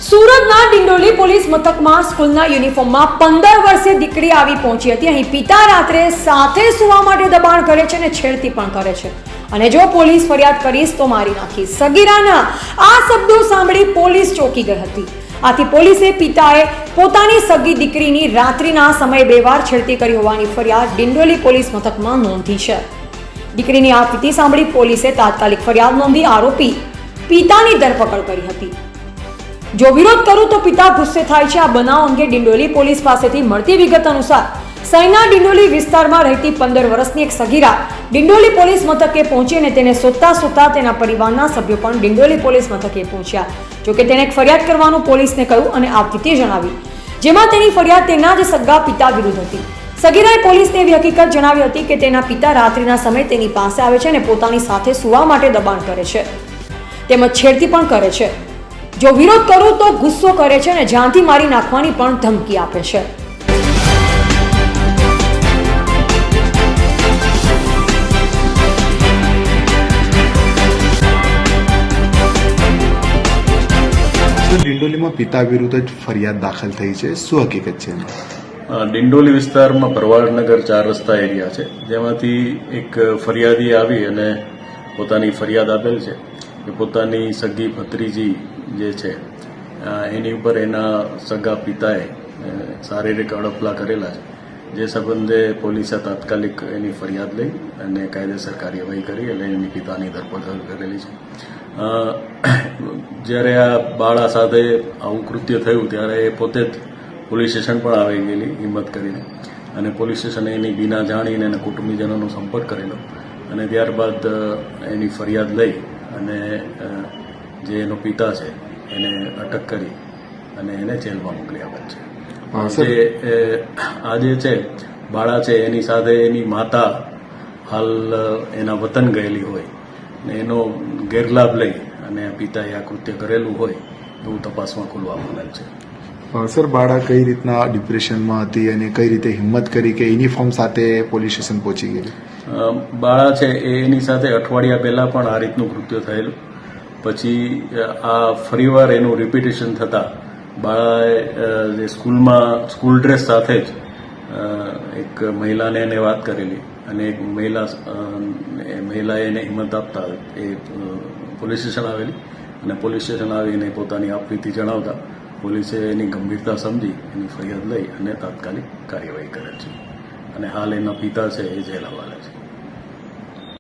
સુરતના ડિંડોલી પોલીસ મથકમાં સ્કૂલના યુનિફોર્મમાં 15 વર્ષીય દીકરી આવી પહોંચી હતી। અહીં પિતા રાત્રે સાથે સૂવા માટે દબાણ કરે છે અને છેડતી પણ કરે છે અને જો પોલીસ ફરિયાદ કરીશ તો મારી નાખીશ। સગીરાના આ શબ્દો સાંભળી પોલીસ ચોંકી ગઈ હતી। આથી પોલીસે પિતાએ પોતાની સગી દીકરીની રાત્રિના સમયે 2 વાર છેડતી કરી હોવાની ફરિયાદ ડિંડોલી પોલીસ મથકમાં નોંધી છે। દીકરીની આ પીતી સાંભળી પોલીસે તાત્કાલિક ફરિયાદ નોંધી આરોપી પિતાની ધરપકડ કરી હતી। જો વિરોધ કરું તો પિતા ગુસ્સે થાય છે। આ બનાવ અંગે ડિંડોલી પોલીસ પાસેથી મળતી વિગત અનુસાર સૈના ડિંડોલી વિસ્તારમાં રહેતી 15 વર્ષની એક સગીરા ડિંડોલી પોલીસ મથકે પહોંચી અને તેને શોધતા તેના પરિવારના સભ્યો પણ ડિંડોલી પોલીસ મથકે પહોંચ્યા। જોકે તેણે એક ફરિયાદ કરવાનું પોલીસને કહ્યું અને આ રીતે જણાવી, જેમાં તેની ફરિયાદ તેના જ સગા પિતા વિરુદ્ધ હતી। સગીરાએ પોલીસને એવી હકીકત જણાવી હતી કે તેના પિતા રાત્રિના સમયે તેની પાસે આવે છે અને પોતાની સાથે સૂવા માટે દબાણ કરે છે તેમજ છેડતી પણ કરે છે। જો વિરોધ કરું તો ગુસ્સો કરે છે અને જાનથી મારી નાખવાની પણ ધમકી આપે છે। ડિંડોલીમાં પિતા વિરુદ્ધ જ ફરિયાદ દાખલ થઈ છે, શું હકીકત છે? ડિંડોલી વિસ્તારમાં ભરવાડનગર 4 રસ્તા એરિયા છે, જેમાંથી એક ફરિયાદી આવી અને પોતાની ફરિયાદ આપેલ છે કે પોતાની સગી ભત્રીજી જે છે એની ઉપર એના સગા પિતાએ શારીરિક અડપલા કરેલા છે, જે સંબંધે પોલીસે તાત્કાલિક એની ફરિયાદ લઈ અને કાયદેસર કાર્યવાહી કરી અને એની પિતાની ધરપકડ કરેલી છે। જ્યારે આ બાળા સાથે આવું કૃત્ય થયું ત્યારે એ પોતે જ પોલીસ સ્ટેશન પણ આવી ગયેલી હિંમત કરીને, અને પોલીસ સ્ટેશને એની બીના જાણીને એના કુટુંબીજનોનો સંપર્ક કરેલો અને ત્યારબાદ એની ફરિયાદ લઈ અને જે એનો પિતા છે એને અટક કરી અને એને જેલમાં મોકલી આપેલ છે। આ જે છે બાળા છે એની સાથે એની માતા હાલ એના વતન ગયેલી હોય ને એનો ગેરલાભ લઈ અને પિતાએ આ કૃત્ય કરેલું હોય એવું તપાસમાં ખુલવા પામેલ છે। સર, બાળા કઈ રીતના ડિપ્રેશનમાં હતી અને કઈ રીતે હિંમત કરી કે યુનિફોર્મ સાથે પોલીસ સ્ટેશન પહોંચી ગયેલી? બાળા છે એની સાથે અઠવાડિયા પહેલા પણ આ રીતનું કૃત્ય થયેલું, પછી આ ફરીવાર એનું રિપીટેશન થતાં બાળાએ જે સ્કૂલ ડ્રેસ સાથે જ એક મહિલાને એને વાત કરેલી અને એક મહિલાએ એને હિંમત આપતા એ પોલીસ સ્ટેશન આવેલી અને પોલીસ સ્ટેશન આવીને પોતાની આપવીતી જણાવતા પોલીસે એની ગંભીરતા સમજી એની ફરિયાદ લઈ અને તાત્કાલિક કાર્યવાહી કરેલ છે અને હાલ એના પિતા છે એ જેલ હવાલે છે।